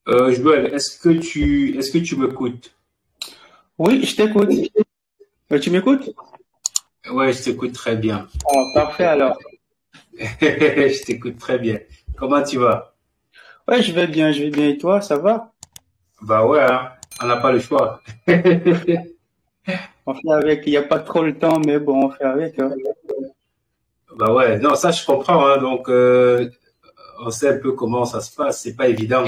Joël, est-ce que tu m'écoutes? Oui, je t'écoute. Tu m'écoutes? Ouais, je t'écoute très bien. Ah, parfait alors. Je t'écoute très bien. Comment tu vas? Ouais, je vais bien. Et toi, ça va? Bah ouais, hein, on n'a pas le choix. On fait avec. Il n'y a pas trop le temps, mais bon, on fait avec, hein. Bah ouais, non, ça je comprends, hein, donc on sait un peu comment ça se passe, c'est pas évident.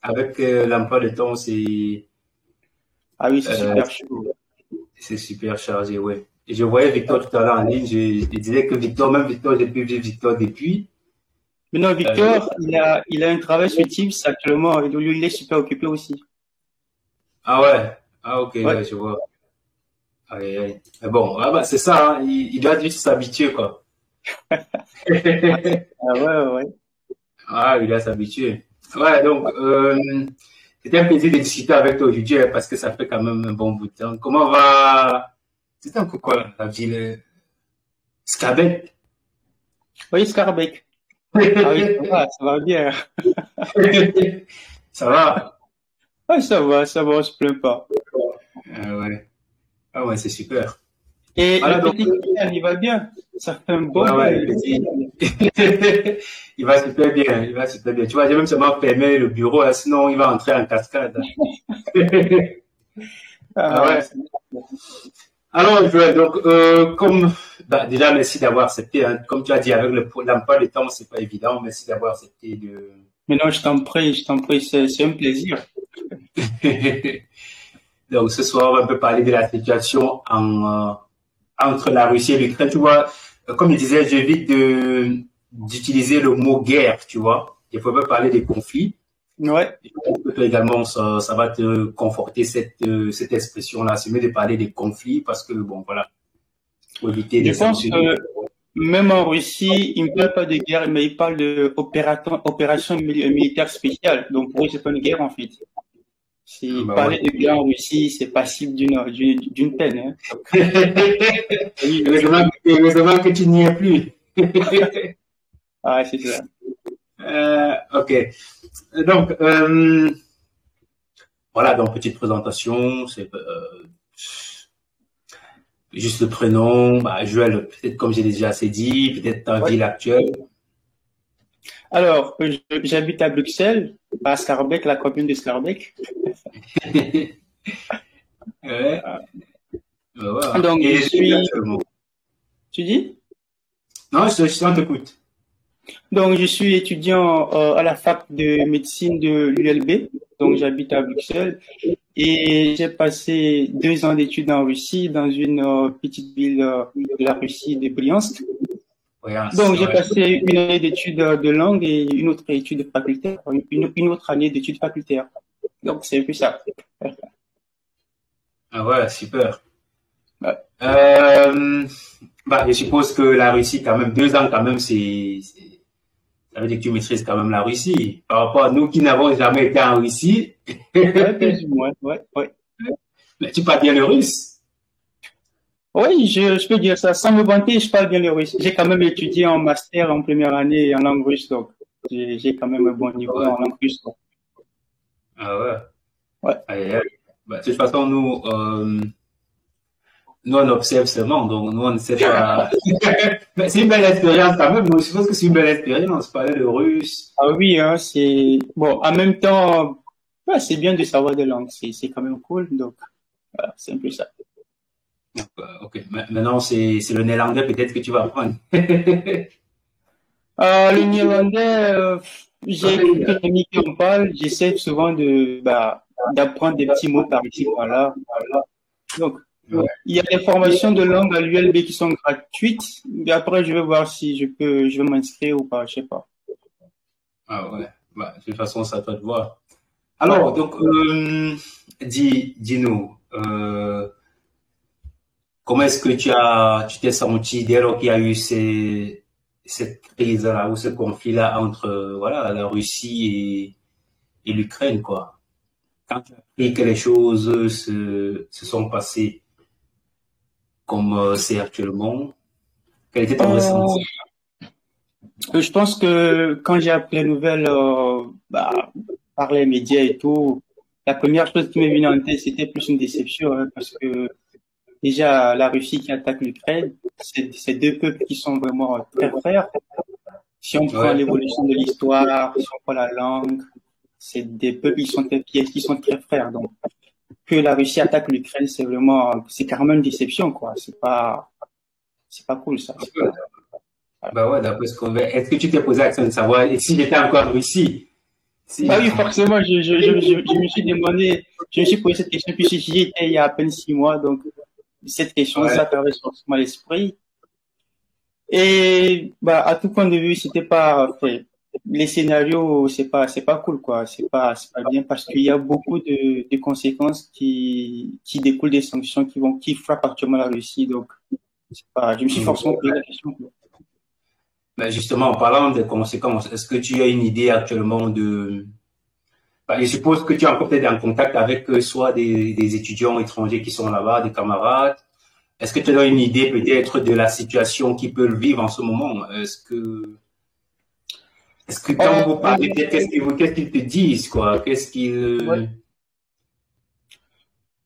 Avec l'emploi de temps, Ah oui, c'est euh, super chaud. c'est super chargé, ouais. Et je voyais Victor tout à l'heure en ligne, je disais que Victor, même Victor, j'ai pu vivre Victor depuis. Mais non, Euh, Victor, il a un travail sur Teams actuellement. Et lui, il est super occupé aussi. ah ouais, ah ok, Ouais. ouais, je vois. Aïe, aïe. Mais bon, ah bah, c'est ça, hein, il doit juste s'habituer, quoi. Ah ouais, ouais, ouais. Ah, il doit s'habituer. Ouais, donc, c'était un plaisir de discuter avec toi aujourd'hui, hein, parce que ça fait quand même un bon bout de temps. Comment va, c'était un peu quoi, la ville, Skabek? Oui, Scarbeck. Ah oui, ça va bien. Ça va? Ouais, ça va, on se plaint pas. Ouais. Ah ouais, c'est super. Et Voilà, le donc, petit Kylian, il va bien. Ça fait un bon ouais, bout ouais, de temps. il va super bien, il va super bien. Tu vois, j'ai même seulement fermé le bureau, là, sinon il va entrer en cascade. Ah Ah, ouais. Alors, Joël, donc, comme, bah, déjà, merci d'avoir accepté, hein. Comme tu as dit, avec l'emploi du temps, c'est pas évident. Merci d'avoir accepté de. mais non, je t'en prie, c'est un plaisir. Donc, ce soir, on va un peu parler de la situation entre la Russie et l'Ukraine. Tu vois, comme je disais, j'évite d'utiliser le mot guerre, tu vois. Il faut pas parler des conflits. Ouais. Et je pense que toi également, ça va te conforter cette expression-là. C'est mieux de parler des conflits parce que, bon, voilà, pour éviter Je des pense sanctions. que même en Russie, ils ne parlent pas de guerre, mais ils parlent de opération militaire spéciale. Donc pour eux, c'est pas une guerre en fait. Ah, Si bah parler ouais. de guerre en Russie, c'est passible d'une peine, hein. Oui, Heureusement que tu n'y es plus. ah, c'est ça. Ok. Donc, voilà, donc petite présentation, c'est juste le prénom, bah, Joël, peut-être comme j'ai déjà assez dit, peut-être ta Ouais. ville actuelle. Alors, j'habite à Bruxelles, à Schaerbeek, la commune de Schaerbeek. Ouais, voilà. Donc je Et suis, actuellement. tu dis? Non, je t'écoute. Donc, je suis étudiant à la fac de médecine de l'ULB. Donc, j'habite à Bruxelles et j'ai passé 2 ans d'études en Russie, dans une petite ville de la Russie, de Briansk. Ouais, Donc, j'ai ouais. passé une année d'études de langue et une autre étude facultaire, une autre année d'études facultaires. Donc, c'est un peu ça. Ah ouais, super. Ouais. Euh, bah, je suppose que la Russie, quand même, 2 ans, quand même, ça veut dire que tu maîtrises quand même la Russie. Par rapport à nous qui n'avons jamais été en Russie, Ouais, plus ou moins. Ouais, ouais. mais tu parles bien le russe. Oui, je peux dire ça. Sans me vanter, je parle bien le russe. J'ai quand même étudié en master en première année en langue russe, donc j'ai quand même un bon niveau Ouais. en langue russe, donc. Ah ouais. Ouais. Aïe, aïe. Bah, de toute façon, nous, on observe seulement, donc nous, on ne sait pas. Mais c'est une belle expérience quand même. Moi, je pense que c'est une belle expérience. Parler le russe. Ah oui, hein, c'est bon. En même temps, ouais, c'est bien de savoir des langues. C'est quand même cool. Donc, voilà, c'est un peu ça. Ok. Maintenant, c'est le néerlandais peut-être que tu vas apprendre. Le néerlandais, j'ai quelques amis qui en parlent. J'essaie souvent d'apprendre des petits mots par ici, par là. Donc, Ouais. il y a des formations de langue à l'ULB qui sont gratuites. Mais après, je vais voir si je vais m'inscrire ou pas. Je sais pas. Ah ouais. Bah, de toute façon, ça doit te voir. Ouais. Alors, donc, dis-nous, comment est-ce que tu t'es senti dès lors qu'il y a eu cette crise-là ou ce conflit-là entre, voilà, la Russie et l'Ukraine, quoi? Quand tu as appris que les choses se sont passées comme c'est actuellement, quel était ton Euh, ressenti? je pense que quand j'ai appris la nouvelle, par les médias et tout, la première chose qui m'est venue en tête, c'était plus une déception, hein, parce que déjà, la Russie qui attaque l'Ukraine, c'est deux peuples qui sont vraiment très frères. Si on prend Ouais. l'évolution de l'histoire, si on prend la langue, c'est des peuples qui sont très frères. Donc, que la Russie attaque l'Ukraine, c'est carrément une déception, quoi. C'est pas cool, ça. C'est pas, voilà. Bah ouais, d'après ce qu'on veut. Est-ce que tu t'es posé la question de savoir, et si j'étais encore en Russie? Bah Si. oui, forcément, je me suis demandé, je me suis posé cette question, puis j'y étais il y a à peine 6 mois, donc cette question, Ouais. ça traverse forcément l'esprit. Et bah, à tout point de vue, c'était pas, enfin, les scénarios, c'est pas cool, quoi. C'est pas bien parce qu'il y a beaucoup de conséquences qui découlent des sanctions qui frappent actuellement la Russie. Donc, c'est pas, je me suis forcément posé la question, quoi. Ben justement, en parlant des conséquences, est-ce que tu as une idée actuellement de... Ben, je suppose que tu es encore peut-être en contact avec soit des étudiants étrangers qui sont là-bas, des camarades. Est-ce que tu as une idée peut-être de la situation qu'ils peuvent vivre en ce moment? Est-ce que quand vous Euh, parlez, qu'est-ce qu'ils te disent, quoi? Qu'est-ce ouais. qu'ils...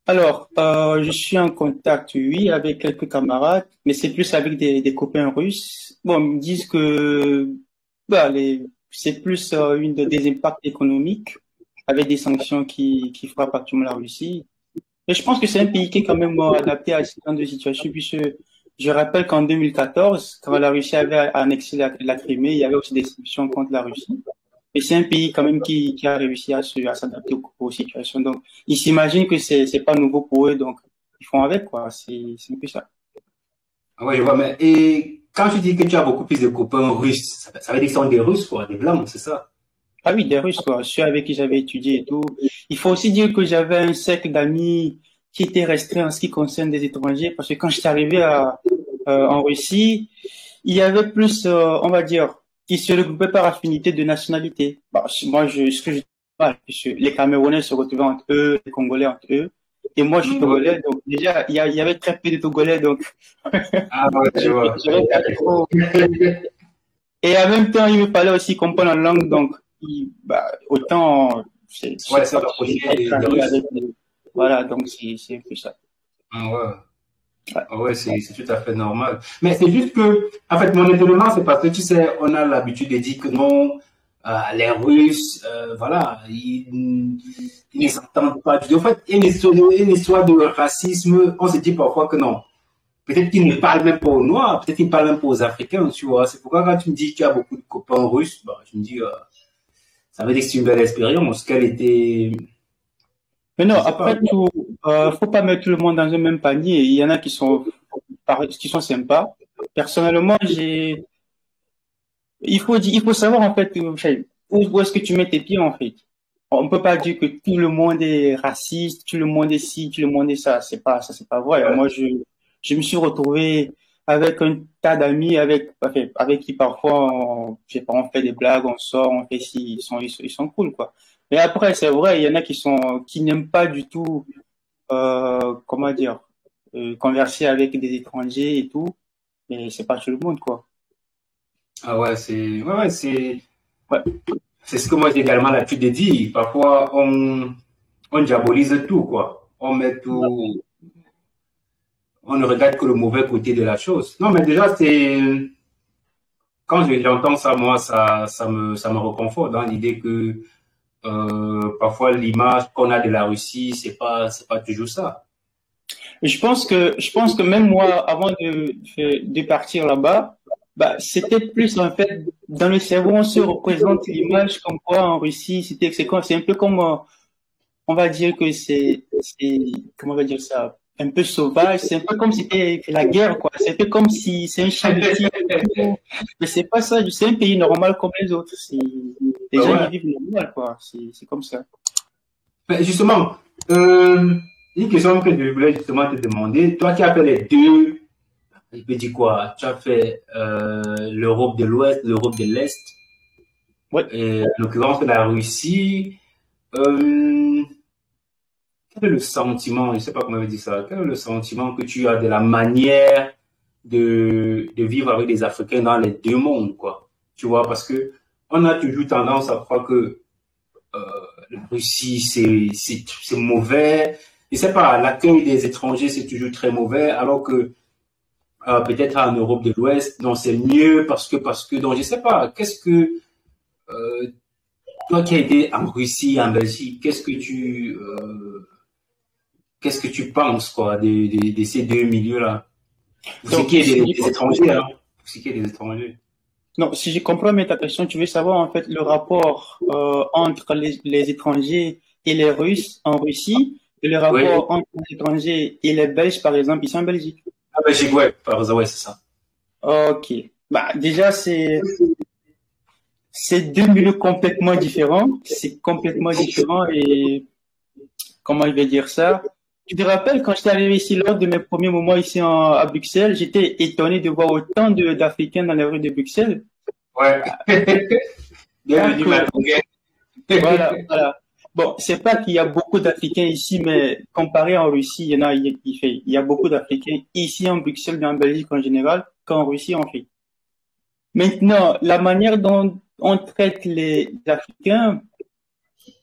Alors, je suis en contact, oui, avec quelques camarades, mais c'est plus avec des copains russes. Bon, ils me disent que bah, c'est plus des impacts économiques avec des sanctions qui frappent actuellement la Russie. Et je pense que c'est un pays qui est quand même adapté à ce genre de situation, puisque je rappelle qu'en 2014, quand la Russie avait annexé la Crimée, il y avait aussi des sanctions contre la Russie. Et c'est un pays quand même qui a réussi à s'adapter aux situations. Donc, ils s'imaginent que c'est pas nouveau pour eux, donc ils font avec, quoi. C'est un peu ça. Ah ouais, je vois, mais... Et quand tu dis que tu as beaucoup plus de copains russes, ça veut dire qu'ils sont des Russes, quoi, des Blancs, c'est ça? Ah oui, des Russes, quoi. Ceux avec qui j'avais étudié et tout. Il faut aussi dire que j'avais un cercle d'amis qui était restreint en ce qui concerne des étrangers, parce que quand je suis arrivé en Russie, il y avait plus, on va dire, qui se regroupaient par affinité de nationalité. Bah, moi, ce que je dis pas, puisque les Camerounais se retrouvaient entre eux, les Congolais entre eux, et moi, je suis Ouais. Togolais, donc déjà, il y avait très peu de Togolais, donc Ah ouais, je vois. j'avais pas trop. Et en même temps, il me fallait aussi comprendre la langue, donc bah, autant Ouais, ça rapprocher des travailler Russes. avec voilà, donc c'est un peu ça. Ah ouais. Ouais. Ah ouais, c'est tout à fait normal. Mais c'est juste que, en fait, mon étonnement, c'est parce que, tu sais, on a l'habitude de dire que non, les Russes, voilà, ils ne s'entendent pas du tout. En fait, une histoire de racisme, on se dit parfois que non. Peut-être qu'ils ne parlent même pas aux Noirs, peut-être qu'ils ne parlent même pas aux Africains, tu vois. C'est pourquoi quand tu me dis que tu as beaucoup de copains russes, bah, je me dis, ça veut dire que c'est une belle expérience, qu'elle était, Mais non, je sais pas. après tout, faut pas mettre tout le monde dans un même panier. Il y en a qui sont sympas. Personnellement, il faut savoir en fait où est-ce que tu mets tes pieds en fait. On peut pas dire que tout le monde est raciste, tout le monde est ci, tout le monde est ça. C'est pas vrai. Ouais. Je me suis retrouvé avec un tas d'amis enfin, avec qui parfois, je sais pas, on fait des blagues, on sort, on fait ci, ils sont cool, quoi. Mais après, c'est vrai, il y en a qui n'aiment pas du tout, comment dire, converser avec des étrangers et tout. Mais c'est pas tout le monde, quoi. Ah ouais, ouais, Ouais. c'est ce que moi j'ai également l'habitude de dire. Parfois, on diabolise tout, quoi. On met tout, on ne regarde que le mauvais côté de la chose. Non, mais déjà, quand j'entends ça, moi, ça me reconforte dans l'idée que, parfois, l'image qu'on a de la Russie, c'est pas toujours ça. Je pense que même moi, avant de partir là-bas, bah, c'était plus en fait dans le cerveau, on se représente l'image comme quoi en Russie, c'est un peu comme, on va dire que comment on va dire ça, un peu sauvage, c'est un peu comme si c'était la guerre, quoi. C'est un peu comme si c'est un champ de tir et tout. Mais c'est pas ça, c'est un pays normal comme les autres. Les Ben gens y ouais. vivent normal, quoi. C'est comme ça. Mais justement, euh, une question que je voulais justement te demander, toi qui as fait les deux, je peux dire quoi? Tu as fait l'Europe de l'Ouest, l'Europe de l'Est, Ouais. et en l'occurrence la Russie. Euh, Quel est le sentiment, je ne sais pas comment on dire ça, quel est le sentiment que tu as de la manière de vivre avec des Africains dans les deux mondes, quoi? Tu vois, parce que on a toujours tendance à croire que la Russie, c'est mauvais. Je sais pas, l'accueil des étrangers, c'est toujours très mauvais, alors que peut-être en Europe de l'Ouest, non, c'est mieux donc je sais pas, euh, toi qui as été en Russie, en Belgique, qu'est-ce que tu penses, quoi, de ces deux milieux-là? Pour ce Donc, qui est des étrangers, hein. Pour ce qui est des étrangers. non, si je comprends bien ta question, tu veux savoir en fait le rapport entre les étrangers et les Russes en Russie et le Oui. rapport entre les étrangers et les Belges, par exemple, ici en Belgique. Ah, Belgique, ouais, par exemple, ouais, c'est ça. Ok. Bah, déjà, c'est deux milieux complètement différents. C'est complètement différent et comment je vais dire ça? Tu te rappelles quand j'étais arrivé ici lors de mes premiers moments ici à Bruxelles, j'étais étonné de voir autant d'Africains dans les rues de Bruxelles. Ouais. Pas Bienvenue, que, Marie. voilà, voilà. Bon, c'est pas qu'il y a beaucoup d'Africains ici, mais comparé en Russie, il y a beaucoup d'Africains ici en Bruxelles, mais en Belgique en général, qu'en Russie en fait. Maintenant, la manière dont on traite les Africains,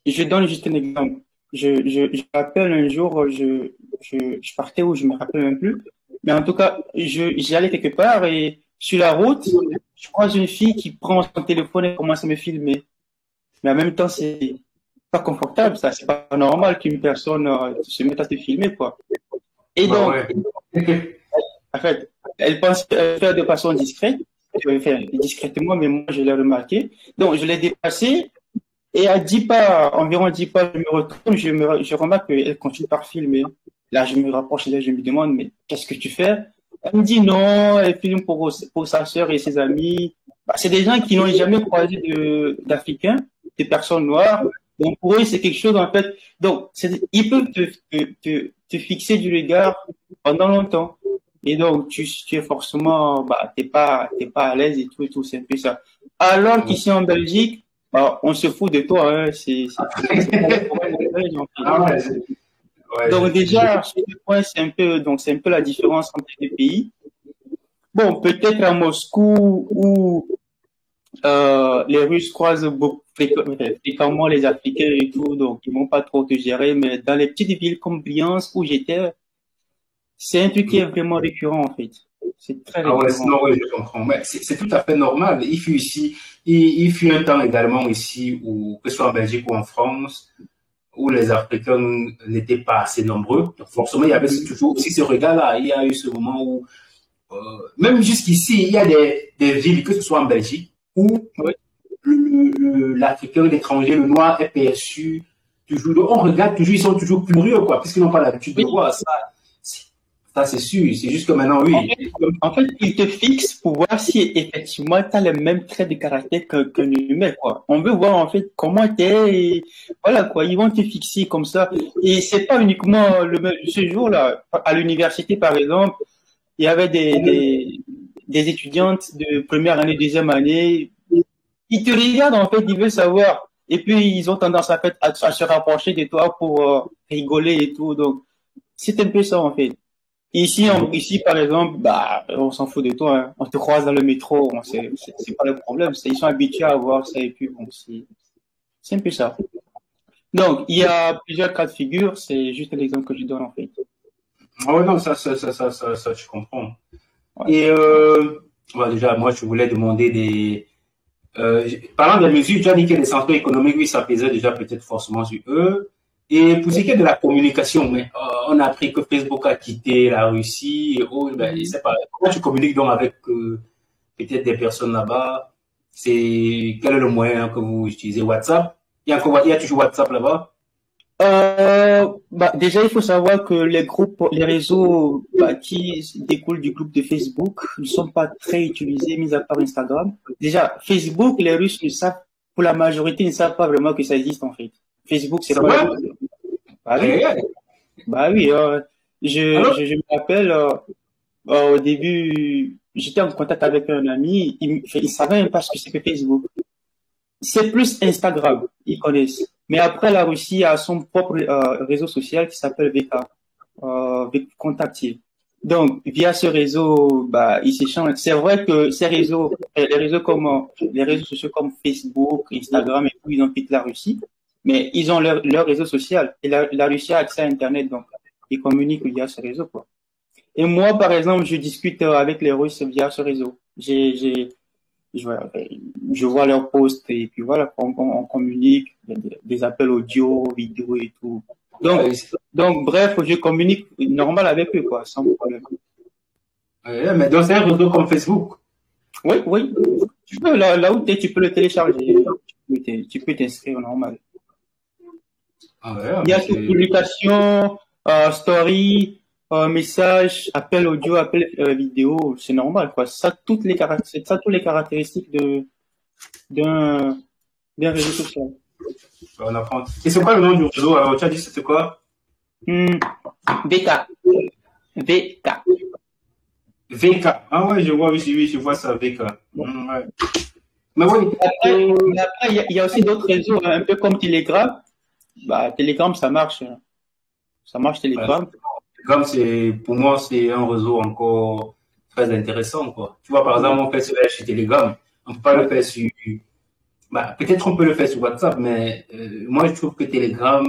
je donne juste un exemple. Je me rappelle un jour, je partais où je me rappelle même plus. Mais en tout cas, j'allais quelque part et sur la route, je croise une fille qui prend son téléphone et commence à me filmer. Mais en même temps, c'est pas confortable, ça. C'est pas normal qu'une personne se mette à te filmer, quoi. Et Bah donc, ouais. en fait, elle pense faire de façon discrète. Je vais faire discrètement, mais moi, je l'ai remarqué. Donc, je l'ai dépassé. Et à 10 pas, environ 10 pas, je me retourne, je remarque qu'elle continue par filmer. Là, je me rapproche d'elle, je me demande, mais qu'est-ce que tu fais? Elle me dit non, elle filme pour sa sœur et ses amis. Bah, c'est des gens qui n'ont jamais croisé d'Africains, des personnes noires. Donc, pour eux, c'est quelque chose, en fait. Donc, ils peuvent te fixer du regard pendant longtemps. Et donc, tu es forcément, bah, t'es pas à l'aise et tout, c'est un peu ça. Alors qu'ici en Belgique, bah, on se fout de toi, hein. C'est pas le problème des Belges, en fait. Ah ouais, ouais, Donc déjà, sur ce point, c'est un peu la différence entre les deux pays. Bon, peut-être à Moscou où les Russes croisent fréquemment les Africains et tout, donc ils vont pas trop te gérer. Mais dans les petites villes comme Briansk où j'étais, c'est un truc qui est vraiment récurrent en fait. C'est très ah ouais, récurrent. non, ouais, je comprends. Mais c'est tout à fait normal. Il fut un temps également ici, où, que ce soit en Belgique ou en France, où les Africains n'étaient pas assez nombreux. Donc forcément, il y avait toujours aussi ce regard-là. Il y a eu ce moment où, même jusqu'ici, il y a des villes, que ce soit en Belgique, où Oui. l'Africain, l'étranger, le noir est perçu toujours. Donc on regarde toujours, ils sont toujours curieux, quoi, puisqu'ils n'ont pas l'habitude de Oui. voir ça. Ça, c'est sûr. C'est juste que maintenant, En oui. fait, en fait, il te fixe pour voir si effectivement tu as les mêmes traits de caractère qu'un humain, quoi. On veut voir en fait comment t'es, et voilà quoi. Ils vont te fixer comme ça. Et c'est pas uniquement ce jour-là. À l'université, par exemple, il y avait des étudiantes de première année, deuxième année. Ils te regardent en fait, ils veulent savoir. Et puis ils ont tendance en fait à se rapprocher de toi pour rigoler et tout. Donc c'est un peu ça en fait. Ici, par exemple, bah, on s'en fout de toi, hein. On te croise dans le métro, c'est pas le problème. Ils sont habitués à voir ça et puis bon, c'est un peu ça. Donc, il y a plusieurs cas de figure. C'est juste l'exemple que je donne en fait. Ah ouais, non, ça, je comprends. Ouais. Et ouais, déjà, moi, je voulais demander parlant des mesures, tu as dit que les sanctions économiques, oui, ça pesait déjà peut-être forcément sur eux. Et pour ce qui est de la communication, mais, on a appris que Facebook a quitté la Russie. Et, oh, ben, je sais pas, comment tu communiques donc avec peut-être des personnes là-bas? Quel est le moyen que vous utilisez? WhatsApp? Il y a toujours WhatsApp là-bas? Bah, déjà, il faut savoir que les réseaux bah, qui découlent du groupe de Facebook ne sont pas très utilisés, mis à part Instagram. Déjà, Facebook, les Russes ne savent, pour la majorité, ne savent pas vraiment que ça existe en fait. Facebook, c'est C'est pas vrai? leur. Bah oui, Eh, bah oui. alors? Je me rappelle, au début, j'étais en contact avec un ami, il savait même pas ce que c'est que Facebook. C'est plus Instagram, ils connaissent. Mais après, la Russie a son propre réseau social qui s'appelle VK, Contactive. Donc, via ce réseau, bah, ils s'échangent. C'est vrai que ces réseaux, les réseaux sociaux comme Facebook, Instagram et tout, ils ont quitté la Russie. mais ils ont leur réseau social. Et la Russie a accès à Internet, donc ils communiquent via ce réseau, quoi. Et moi, par exemple, je discute avec les Russes via ce réseau. Je vois leurs posts et puis voilà, on communique, il y a des appels audio, vidéo et tout. Donc, bref, je communique normal avec eux, quoi, sans problème. Mais dans un réseau comme Facebook. Oui. Tu peux, là où tu peux le télécharger. Tu peux t'inscrire normal. Il y a toute publication, story, message, appel audio, appel vidéo, c'est normal, quoi. Ça, toutes les caractéristiques d'un réseau social. On apprend. Et c'est quoi le nom du réseau? Alors, tu as dit c'était quoi? VK. VK. Ah ouais, je vois, oui, je vois ça, VK. Ouais. Mais oui. Après, il y a aussi d'autres réseaux, un peu comme Telegram. Bah, Telegram, ça marche. Ça marche, Telegram. Telegram, pour moi, c'est un réseau encore très intéressant, quoi. Tu vois, par exemple, on fait cela chez Telegram. On peut pas le faire sur, peut-être on peut le faire sur WhatsApp, mais moi, je trouve que Telegram,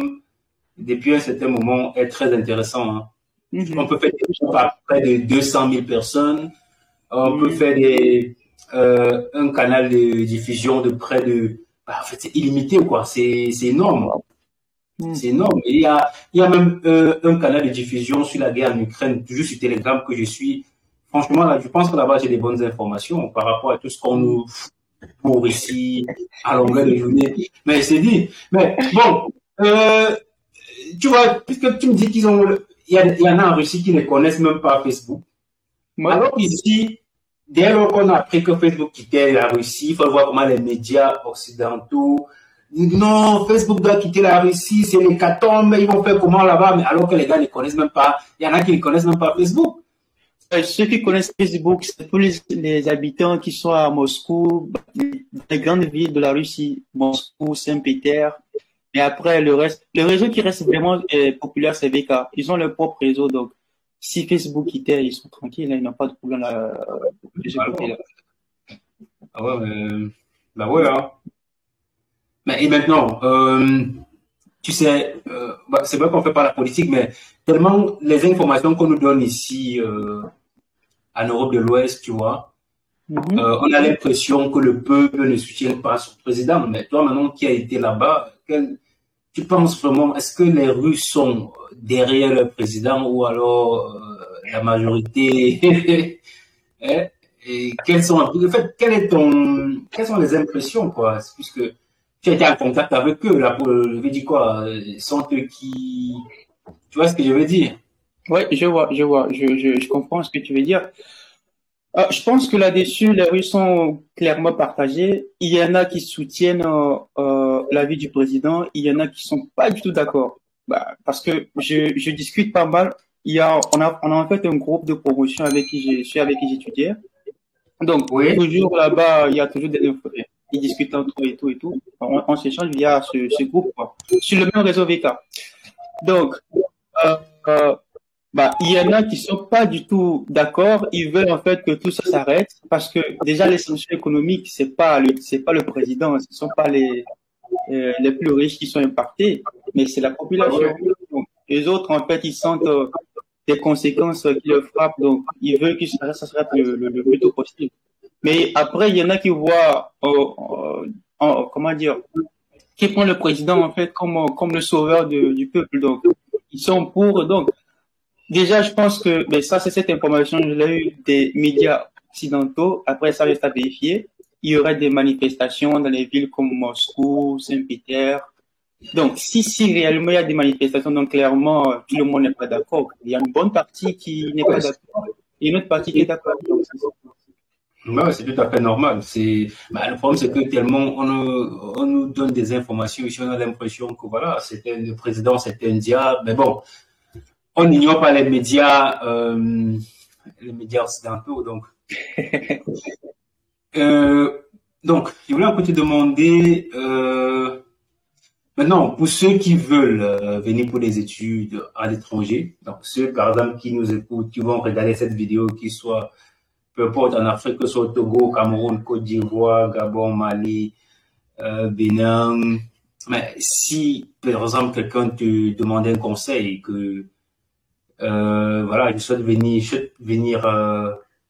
depuis un certain moment, est très intéressant, hein. On peut faire des choses à près de 200 000 personnes. On peut faire un canal de diffusion de près de, en fait, c'est illimité, quoi. C'est énorme. C'est énorme. Et il y a même un canal de diffusion sur la guerre en Ukraine, toujours sur Telegram que je suis. Franchement, là, je pense que là-bas, j'ai des bonnes informations par rapport à tout ce qu'on nous pour ici, à longueur de journée. Mais c'est dit. Mais bon, tu vois, puisque tu me dis il y en a en Russie qui ne connaissent même pas Facebook. Ouais. Alors ici, dès lors qu'on a appris que Facebook quittait la Russie, il faut voir comment les médias occidentaux disent non, Facebook doit quitter la Russie, c'est l'hécatombe, ils vont faire comment là-bas, mais alors que les gars ne connaissent même pas, il y en a qui ne connaissent même pas Facebook. Ceux qui connaissent Facebook, c'est tous les habitants qui sont à Moscou, les grandes villes de la Russie, Moscou, Saint-Péter. Et après, le réseau qui reste vraiment populaire, c'est VK. Ils ont leur propre réseau, donc si Facebook quittait, ils sont tranquilles, là, ils n'ont pas de problème de ce côté-là. Ah ouais, bah ouais, hein. Mais, et maintenant, tu sais, c'est vrai qu'on fait pas la politique, mais tellement les informations qu'on nous donne ici en Europe de l'Ouest, tu vois, on a l'impression que le peuple ne soutient pas son président. Mais toi, maintenant, qui a été là-bas, tu penses vraiment, est-ce que les Russes sont derrière le président ou alors la majorité et quelles sont les impressions, quoi, puisque tu as été en contact avec eux, là, je veux dire quoi, sont eux qui, tu vois ce que je veux dire? Oui, je vois, je comprends ce que tu veux dire. Je pense que là-dessus, les Russes sont clairement partagés. Il y en a qui soutiennent l'avis du président, il y en a qui sont pas du tout d'accord. Parce que je discute pas mal. On a en fait un groupe de promotion avec qui j'étudiais. Donc, toujours là-bas, il y a toujours des infos. Ils discutent entre eux et tout. On s'échange via ce groupe, quoi, sur le même réseau VK. Donc, il y en a qui sont pas du tout d'accord. Ils veulent en fait que tout ça s'arrête parce que déjà les sanctions économiques, c'est pas le président, ce sont pas les plus riches qui sont impactés, mais c'est la population. Donc, les autres en fait ils sentent des conséquences qui le frappent, donc ils veulent que ça s'arrête le plus tôt possible. Mais après il y en a qui voient comment dire, qui prend le président en fait comme le sauveur du peuple, donc ils sont pour. Donc déjà, je pense que ça, c'est cette information, je l'ai eu des médias occidentaux. Après, ça reste à vérifier. Il y aurait des manifestations dans les villes comme Moscou, Saint-Péter. Donc, si réellement il y a des manifestations, donc clairement, tout le monde n'est pas d'accord. Il y a une bonne partie qui n'est pas d'accord et une autre partie qui est d'accord. Ouais, c'est tout à fait normal. Le problème, c'est que tellement on nous donne des informations ici, on a l'impression que voilà, le président, c'était un diable. Mais bon, on n'ignore pas les médias occidentaux, donc. Donc, je voulais encore te demander, maintenant, pour ceux qui veulent venir pour des études à l'étranger, donc ceux, par exemple, qui nous écoutent, qui vont regarder cette vidéo, qui soit, peu importe, en Afrique, que ce soit au Togo, Cameroun, Côte d'Ivoire, Gabon, Mali, Bénin, Mais si, par exemple, quelqu'un te demandait un conseil que voilà, je souhaite venir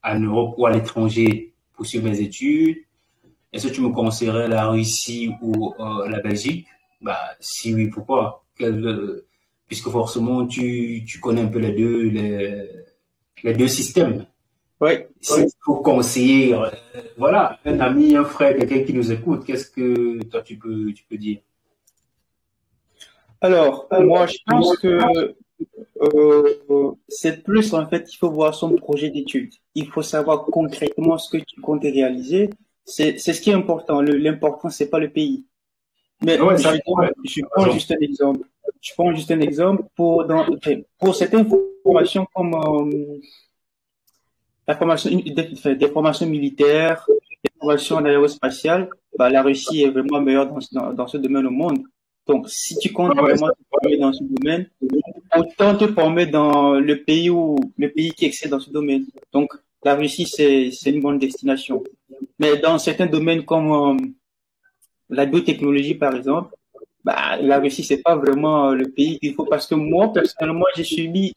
en Europe ou à l'étranger pour suivre mes études. Est-ce que tu me conseillerais la Russie ou la Belgique? Bah, si oui, pourquoi? Puisque forcément, tu connais un peu les deux systèmes. Oui. Si il faut conseiller, voilà, un ami, un frère, quelqu'un qui nous écoute, qu'est-ce que toi tu peux dire? Alors, moi, je pense que c'est plus en fait, il faut voir son projet d'étude. Il faut savoir concrètement ce que tu comptes réaliser. C'est ce qui est important. L'important, c'est pas le pays. Mais Ouais, ça, ouais, je t'as prends raison. juste un exemple. Je prends juste un exemple pour certaines formations comme la formation, des formations militaires, des formations en aérospatiale, bah, la Russie est vraiment meilleure dans ce domaine au monde. Donc, si tu comptes Ouais, ouais, vraiment te former dans ce domaine, autant te former dans le pays qui excelle dans ce domaine. Donc, la Russie, c'est une bonne destination. Mais dans certains domaines comme la biotechnologie, par exemple, bah, la Russie, c'est pas vraiment le pays qu'il faut parce que moi, personnellement, j'ai suivi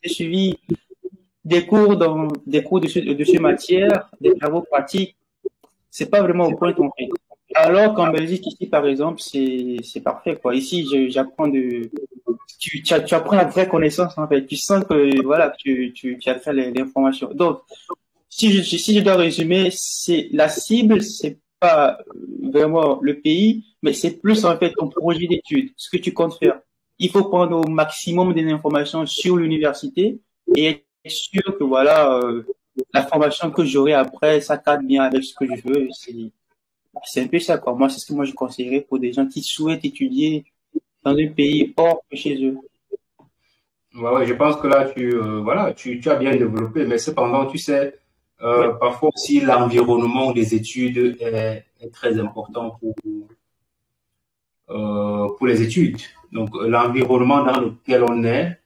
des cours de ce matière, des travaux pratiques. C'est pas vraiment au point en fait. Alors qu'en Belgique, ici, par exemple, c'est parfait, quoi. Ici, j'apprends tu apprends la vraie connaissance, en fait. Tu sens que, voilà, tu as fait l'information. Donc, si je dois résumer, c'est la cible, c'est pas vraiment le pays, mais c'est plus en fait ton projet d'études, ce que tu comptes faire. Il faut prendre au maximum des informations sur l'université et être sûr que voilà, la formation que j'aurai après, ça cadre bien avec ce que je veux. C'est un peu ça, quoi. Moi, c'est ce que moi je conseillerais pour des gens qui souhaitent étudier dans un pays hors de chez eux. Ouais, ouais, je pense que là, voilà, tu as bien développé, mais cependant, tu sais, Oui, parfois aussi l'environnement des études est très important pour les études. Donc, l'environnement dans lequel on est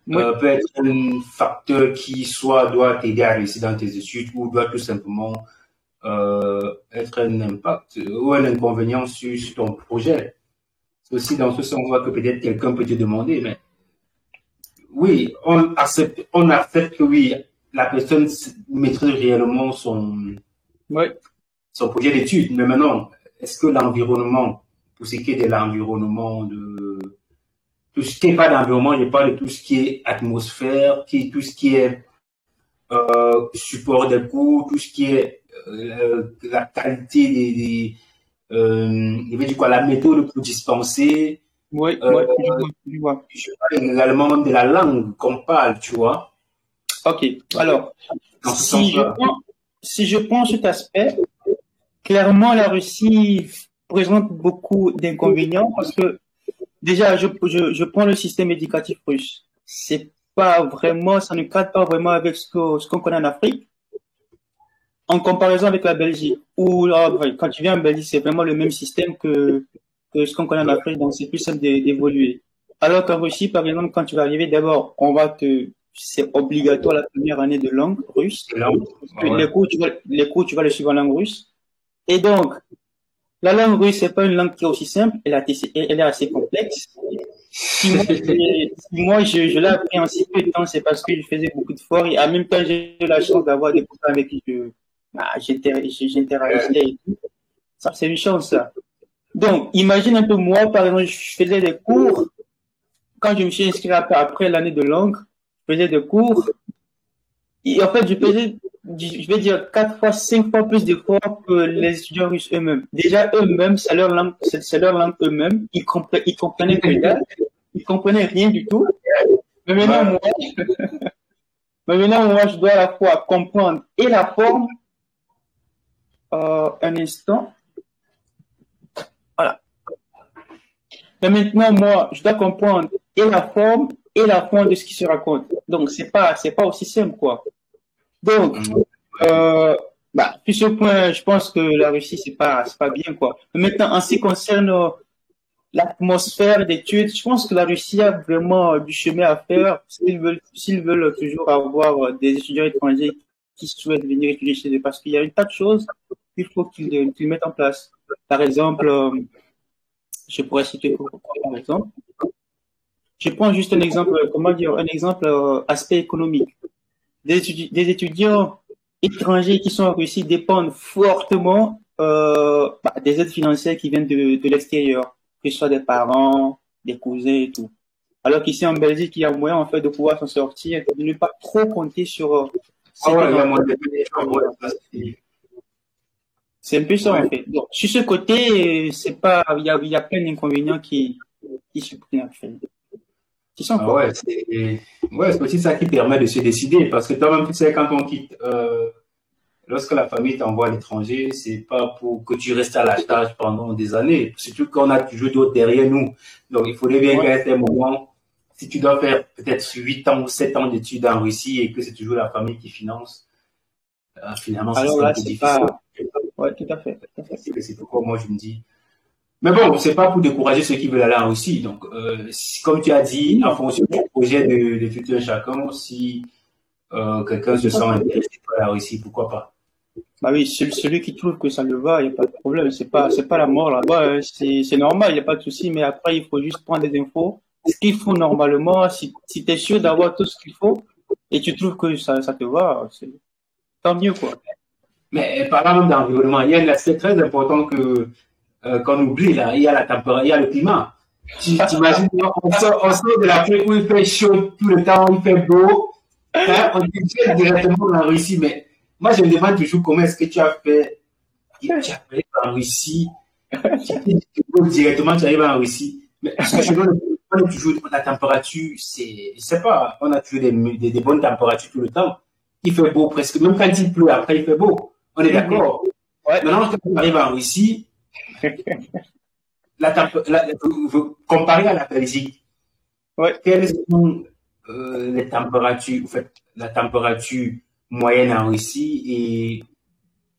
oui, peut être un facteur qui soit doit t'aider à réussir dans tes études ou doit tout simplement être un impact ou un inconvénient sur ton projet. C'est aussi dans ce sens-là que peut-être quelqu'un peut te demander, mais oui, on accepte que oui, la personne maîtrise réellement oui. son projet d'étude. Mais maintenant, est-ce que l'environnement, pour ce qui est de l'environnement, de tout ce qui n'est pas d'environnement, je parle de tout ce qui est atmosphère, tout ce qui est support des cours, tout ce qui est la qualité je vais dire quoi, la méthode pour dispenser, Oui, euh, oui, je vois. je parle également même de la langue qu'on parle, tu vois, Ok. Alors, dans ce si je sens-là. prends, si je prends cet aspect, clairement, la Russie présente beaucoup d'inconvénients parce que déjà, je prends le système éducatif russe. C'est pas vraiment, ça ne cadre pas vraiment avec ce qu'on connaît en Afrique. En comparaison avec la Belgique, où là, ouais, quand tu viens en Belgique, c'est vraiment le même système que ce qu'on connaît en Afrique, donc c'est plus simple d'évoluer. Alors qu'en Russie, par exemple, quand tu vas arriver, d'abord, c'est obligatoire la première année de langue russe. Et là, Parce que ouais, ouais. les cours, tu vas les suivre en langue russe. Et donc, la langue russe, c'est pas une langue qui est aussi simple, elle est assez complexe. Si moi, je l'ai appris en si peu de temps, c'est parce que je faisais beaucoup d'efforts et en même temps, j'ai eu la chance d'avoir des copains avec qui j'interagissais et tout. Ça, c'est une chance, ça. Donc, imagine un peu moi, par exemple, je faisais des cours. Quand je me suis inscrit après l'année de langue, je faisais des cours. Et en fait, je vais dire 4 fois, 5 fois plus d'efforts que les étudiants russes eux-mêmes. Déjà, eux-mêmes, c'est leur langue eux-mêmes. Ils comprenaient que dalle. Ils comprenaient rien du tout. Mais maintenant, Ouais. moi, je dois à la fois comprendre et la forme, un instant. Voilà. Mais maintenant, moi, je dois comprendre et la forme de ce qui se raconte. Donc, c'est pas aussi simple, quoi. Donc, euh, bah, sur ce point, je pense que la Russie, c'est pas bien, quoi. Mais maintenant, en ce qui concerne l'atmosphère d'études, je pense que la Russie a vraiment du chemin à faire s'ils veulent toujours avoir des étudiants étrangers qui souhaitent venir étudier chez eux, parce qu'il y a une tas de choses qu'il faut qu'ils mettent en place. Par exemple, Je pourrais citer par exemple. Je prends juste un exemple, comment dire, un exemple aspect économique. Des étudiants étrangers qui sont en Russie dépendent fortement des aides financières qui viennent de l'extérieur, que ce soit des parents, des cousins et tout. Alors qu'ici en Belgique, il y a moyen en fait de pouvoir s'en sortir, de ne pas trop compter sur Ah cette ouais, aide il y a en moins fait. de C'est un peu ça en ouais. fait. Donc, sur ce côté, c'est pas, il y a plein d'inconvénients qui suppriment en fait. Qui sont Ah quoi? ouais, c'est aussi ça qui permet de se décider. Parce que toi-même, tu sais, quand on quitte, lorsque la famille t'envoie à l'étranger, c'est pas pour que tu restes à la charge pendant des années. Surtout qu'on a toujours d'autres derrière nous. Donc, il faudrait bien Ouais. qu'à un moment, si tu dois faire peut-être 8 ans ou 7 ans d'études en Russie et que c'est toujours la famille qui finance, finalement, ça Alors serait un là, peu c'est difficile. pas, ouais, tout à fait, tout à fait. C'est pourquoi moi, je me dis, mais bon, c'est pas pour décourager ceux qui veulent aller en Russie. Donc, comme tu as dit, en Non. fonction du projet de tout un chacun, si quelqu'un se sent intéressé par la Russie, pourquoi pas. Bah oui, celui qui trouve que ça le va, il n'y a pas de problème. C'est pas la mort là-bas. C'est normal, il n'y a pas de souci. Mais après, il faut juste prendre des infos. Ce qu'il faut normalement, si tu es sûr d'avoir tout ce qu'il faut et tu trouves que ça te va, c'est tant mieux, quoi. Mais parlant même d'environnement, il y a un aspect très important que qu'on oublie là. Il y a la température, il y a le climat. Tu t'imagines, on sort de l'Afrique où il fait chaud tout le temps, il fait beau. Hein, on dirige directement en Russie. Mais moi, je me demande toujours comment est-ce que tu as fait en Russie, directement, tu arrives en Russie. Mais ce que je veux, on est toujours, la température, c'est, je sais pas, on a toujours des bonnes températures tout le temps. Il fait beau presque, même quand il pleut, après il fait beau. On est Mhm. d'accord. Ouais. Maintenant, quand on arrive en Russie, comparé à la Belgique, Ouais. quelles sont les températures, en fait, la température moyenne en Russie et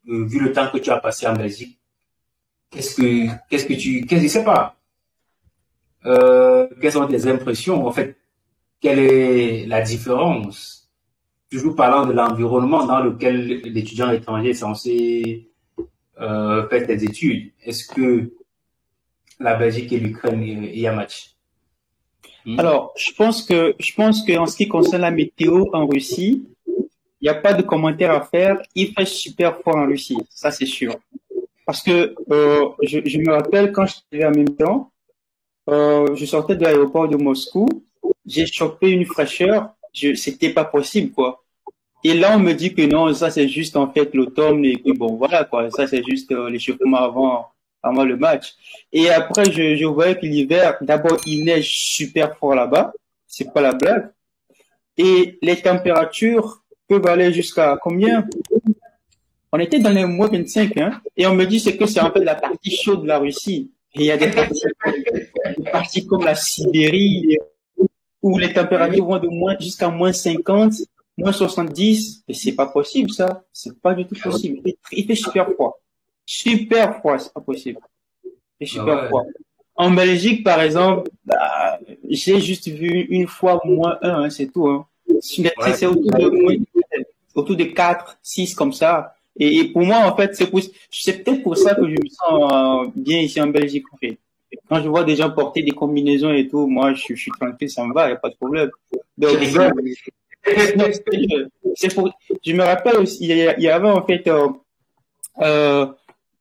vu le temps que tu as passé en Belgique, je sais pas, quelles sont tes impressions, en fait, quelle est la différence? Toujours parlant de l'environnement dans lequel l'étudiant étranger est censé faire des études. Est-ce que la Belgique et l'Ukraine, il y a match? Alors, je pense que en ce qui concerne la météo en Russie, il n'y a pas de commentaire à faire. Il fait super froid en Russie, ça c'est sûr. Parce que je me rappelle quand j'étais en même temps, je sortais de l'aéroport de Moscou, j'ai chopé une fraîcheur, c'était pas possible quoi. Et là on me dit que non, ça c'est juste en fait l'automne et que bon voilà quoi, ça c'est juste l'échauffement avant le match. Et après je voyais que l'hiver, d'abord il neige super fort là-bas, c'est pas la blague. Et les températures peuvent aller jusqu'à combien? On était dans les mois 25, hein, et on me dit c'est que c'est en fait la partie chaude de la Russie. Et il y a des parties comme la Sibérie, où les températures vont de moins jusqu'à moins 50, moins 70, et c'est pas possible, ça. C'est pas du tout possible. Il fait super froid. Super froid, c'est pas possible. Il fait Ah super ouais. froid. En Belgique, par exemple, bah, j'ai juste vu une fois moins 1, hein, c'est tout, hein. Ouais. C'est autour de 4, 6 comme ça. Et pour moi, en fait, c'est peut-être pour ça que je me sens bien ici en Belgique, en fait. Quand je vois des gens porter des combinaisons et tout, moi, je suis tranquille, ça me va, il n'y a pas de problème. Je Donc, rigole. non, c'est pour, je me rappelle aussi, il y avait en fait, euh,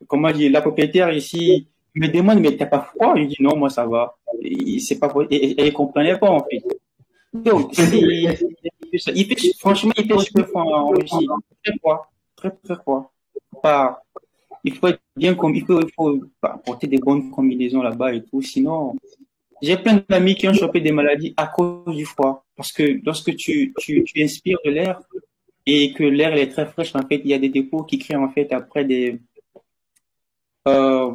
comment dire, la propriétaire ici me demande, mais t'as pas froid? Je dis non, moi ça va. Et c'est pas, elle comprenait pas en fait. Donc, franchement, il fait super froid en Russie. Très froid. Très, très froid. Pas, il faut être bien comme, il faut porter des bonnes combinaisons là-bas et tout. Sinon, j'ai plein d'amis qui ont chopé des maladies à cause du froid. Parce que lorsque tu inspires de l'air et que l'air est très fraîche, en fait, il y a des dépôts qui créent en fait après euh,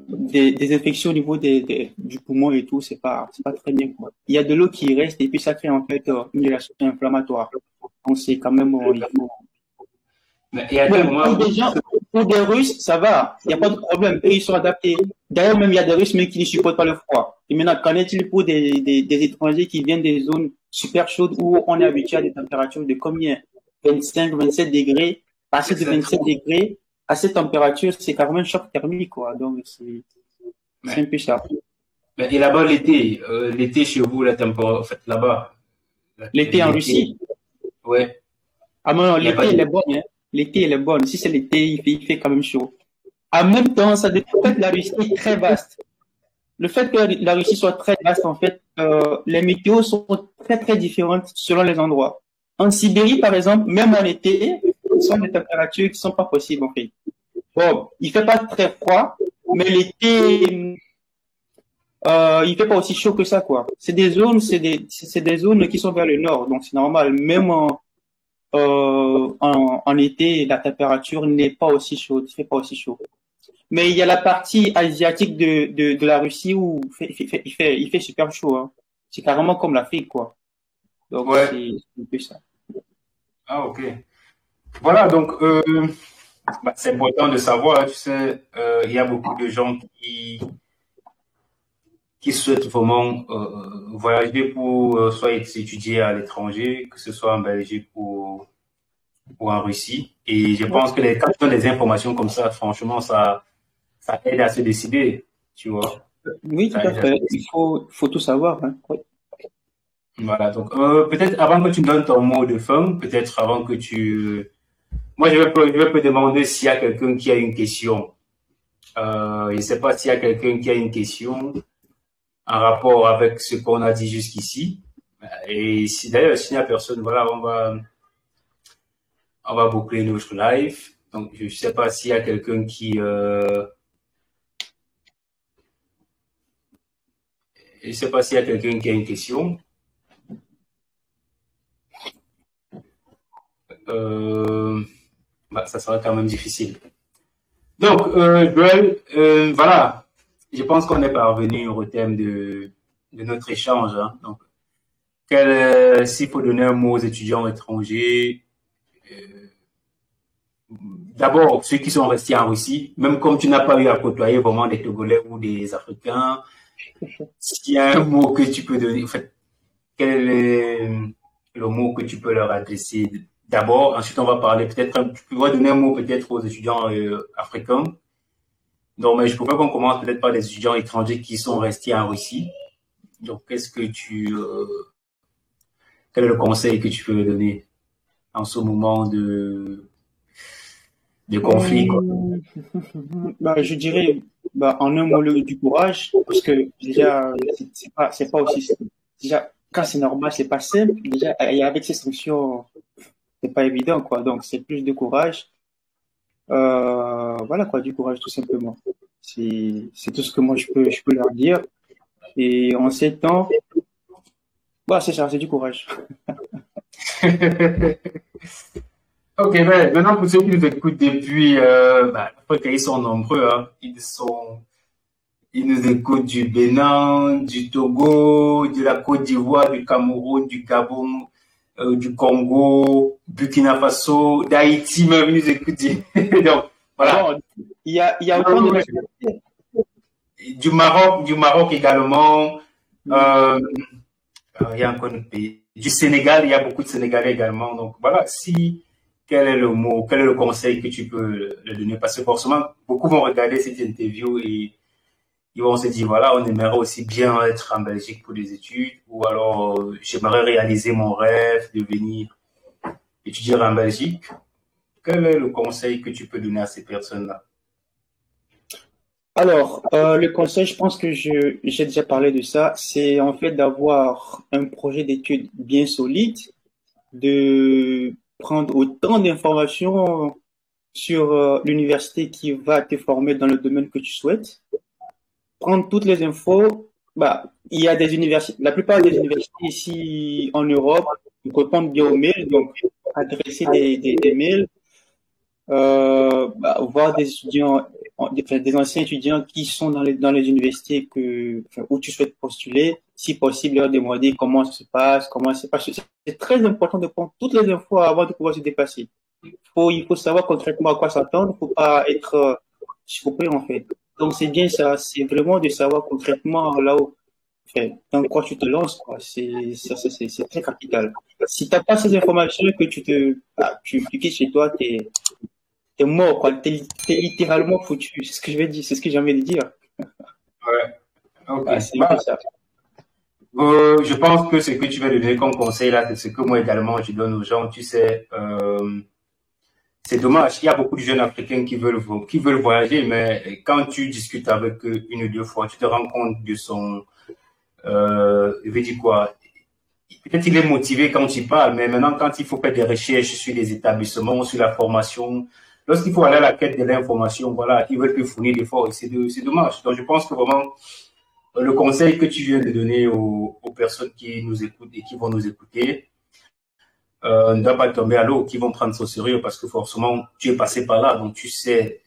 des infections au niveau du poumon et tout, c'est pas très bien, quoi. Il y a de l'eau qui reste et puis ça crée en fait une réaction inflammatoire. Donc c'est quand même, il faut. Mais et à quel Bon, moment, pour des gens, pour des Russes, ça va, il n'y a pas de problème. Eux, ils sont adaptés. D'ailleurs, même il y a des Russes même qui ne supportent pas le froid. Et maintenant, qu'en est-il pour des étrangers qui viennent des zones super chaudes où on est habitué à des températures de combien? 25, 27 degrés. Passer de 27 degrés à cette température, c'est carrément un choc thermique, quoi. Donc, c'est. C'est un peu ça. Et là-bas, l'été chez vous, la température, en fait, là-bas, L'été en Russie. ouais. Ah non, Il y a l'été, pas de... elle est bonne, hein. L'été, elle est bonne. Si c'est l'été, il fait quand même chaud. En même temps, ça dépend. En fait, la Russie est très vaste. Le fait que la Russie soit très vaste, en fait, les météos sont très, très différentes selon les endroits. En Sibérie, par exemple, même en été, ce sont des températures qui sont pas possibles, en fait. Bon, il fait pas très froid, mais l'été, il fait pas aussi chaud que ça, quoi. C'est des zones qui sont vers le nord, donc c'est normal. Même en été, la température n'est pas aussi chaude, il fait pas aussi chaud. Mais il y a la partie asiatique de la Russie où il fait super chaud, hein. C'est carrément comme l'Afrique, quoi. Donc Ouais. c'est un peu ça. Ah, ok. Voilà, donc, c'est important de savoir, hein, tu sais, il y a beaucoup de gens qui souhaitent vraiment voyager pour soit étudier à l'étranger, que ce soit en Belgique ou en Russie. Et je Ouais. pense que quand tu as des informations comme ça, franchement, ça aide à se décider, tu vois. Oui, tout Ça à aide à se fait. Il décider. faut tout savoir, hein. Oui. Voilà, donc peut-être avant que tu me donnes ton mot de fin, peut-être avant que tu... Moi, je vais te demander s'il y a quelqu'un qui a une question. Je ne sais pas s'il y a quelqu'un qui a une question en rapport avec ce qu'on a dit jusqu'ici. Et si d'ailleurs, s'il n'y a personne, voilà, on va boucler notre live. Donc, je ne sais pas s'il y a quelqu'un qui... je ne sais pas s'il y a quelqu'un qui a une question. Euh, ça sera quand même difficile. Donc, Joël, voilà, je pense qu'on est parvenu au thème de notre échange, hein. Donc, s'il faut donner un mot aux étudiants étrangers, d'abord, ceux qui sont restés en Russie, même comme tu n'as pas eu à côtoyer vraiment des Togolais ou des Africains, s'il y a un mot que tu peux donner, en fait, quel est le mot que tu peux leur adresser d'abord? Ensuite, on va parler peut-être, tu pourrais donner un mot peut-être aux étudiants africains. Donc, mais je propose qu'on commence peut-être par les étudiants étrangers qui sont restés en Russie. Donc, quel est le conseil que tu peux leur donner en ce moment de conflit, quoi? Hum, Bah, je dirais, bah, en un mot, du courage, parce que déjà, c'est pas aussi, déjà, quand c'est normal, c'est pas simple. Déjà, et avec ces sanctions, c'est pas évident, quoi. Donc, c'est plus de courage. Voilà, quoi, du courage, tout simplement. C'est tout ce que moi, je peux leur dire. Et en ces temps, bah, c'est ça, c'est du courage. Ok, ben, maintenant pour ceux qui nous écoutent depuis, ils sont nombreux, hein. Ils nous écoutent du Bénin, du Togo, de la Côte d'Ivoire, du Cameroun, du Gabon, du Congo, Burkina Faso, d'Haïti même, ils nous écoutent. Donc, Ah voilà. bon, il y a autant de nationalités. Du Maroc également. Hmm. Euh, il y a encore d'autres pays. Du Sénégal, il y a beaucoup de Sénégalais également. Donc voilà, quel est le mot, quel est le conseil que tu peux leur donner? Parce que forcément, beaucoup vont regarder cette interview et ils vont se dire, voilà, on aimerait aussi bien être en Belgique pour des études, ou alors j'aimerais réaliser mon rêve de venir étudier en Belgique. Quel est le conseil que tu peux donner à ces personnes-là? Alors, le conseil, je pense que j'ai déjà parlé de ça, c'est en fait d'avoir un projet d'études bien solide, de prendre autant d'informations sur l'université qui va te former dans le domaine que tu souhaites, prendre toutes les infos. Bah, il y a des universités, la plupart des universités ici en Europe répondent bien aux mails, donc adresser des mails, voir des étudiants, enfin, des anciens étudiants qui sont dans les universités où tu souhaites postuler, si possible, leur demander comment ça se passe, comment ça se passe. C'est très important de prendre toutes les infos avant de pouvoir se dépasser. Il faut savoir concrètement à quoi s'attendre, il faut pas être surpris en fait. Donc c'est bien ça, c'est vraiment de savoir concrètement là où, enfin, dans quoi tu te lances, quoi. C'est très capital. Si t'as pas ces informations que tu quittes chez toi, t'es mort, quoi. T'es littéralement foutu. C'est ce que je vais dire, c'est ce que j'ai envie de dire. Ok. C'est un peu ça. Je pense que ce que tu vas donner comme conseil là, c'est ce que moi également je donne aux gens. Tu sais, c'est dommage. Il y a beaucoup de jeunes Africains qui veulent voyager, mais quand tu discutes avec eux une ou deux fois, tu te rends compte de son, je vais dire quoi. Peut-être il est motivé quand il parle, mais maintenant quand il faut faire des recherches sur les établissements, sur la formation, lorsqu'il faut aller à la quête de l'information, voilà, ils veulent plus fournir d'efforts. C'est dommage. Donc je pense que vraiment le conseil que tu viens de donner aux personnes qui nous écoutent et qui vont nous écouter ne doit pas tomber à l'eau, qui vont prendre ça au sérieux parce que forcément tu es passé par là, donc tu sais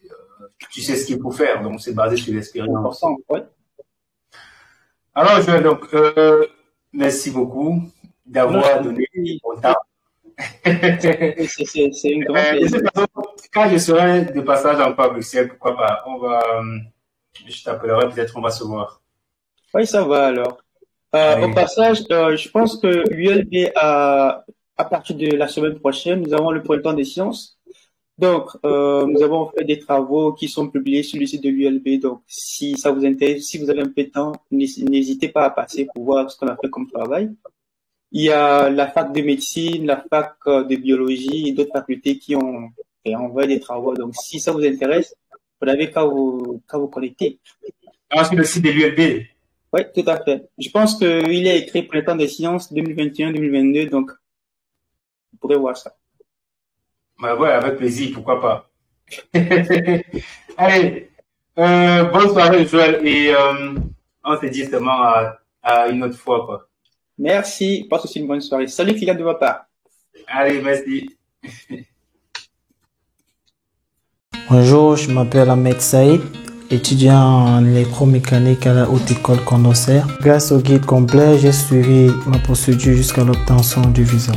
ce qu'il faut faire. Donc c'est basé sur l'expérience. Ouais. Alors Joël, donc merci beaucoup d'avoir donné ton temps. C'est une grande plaisir. Quand je serai de passage encore à Bruxelles, pourquoi pas, je t'appellerai, peut-être on va se voir. Oui, ça va alors. Au passage, je pense que l'ULB à partir de la semaine prochaine, nous avons le printemps des sciences. Donc, nous avons fait des travaux qui sont publiés sur le site de l'ULB. Donc, si ça vous intéresse, si vous avez un peu de temps, n'hésitez pas à passer pour voir ce qu'on a fait comme travail. Il y a la fac de médecine, la fac de biologie et d'autres facultés qui ont envoyé des travaux. Donc, si ça vous intéresse, vous n'avez qu'à vous connecter. Sur le site de l'ULB. Oui, tout à fait. Je pense qu'il est écrit Printemps des sciences 2021-2022, donc vous pourrez voir ça. Bah ouais, avec plaisir, pourquoi pas. Allez, bonne soirée Joël et on se dit seulement à une autre fois quoi. Merci, passe aussi une bonne soirée. Salut Kylian de ma part. Allez, merci. Bonjour, je m'appelle Ahmed Saïd, étudiant en électromécanique à la Haute École Condorcet. Grâce au guide complet, j'ai suivi ma procédure jusqu'à l'obtention du visa.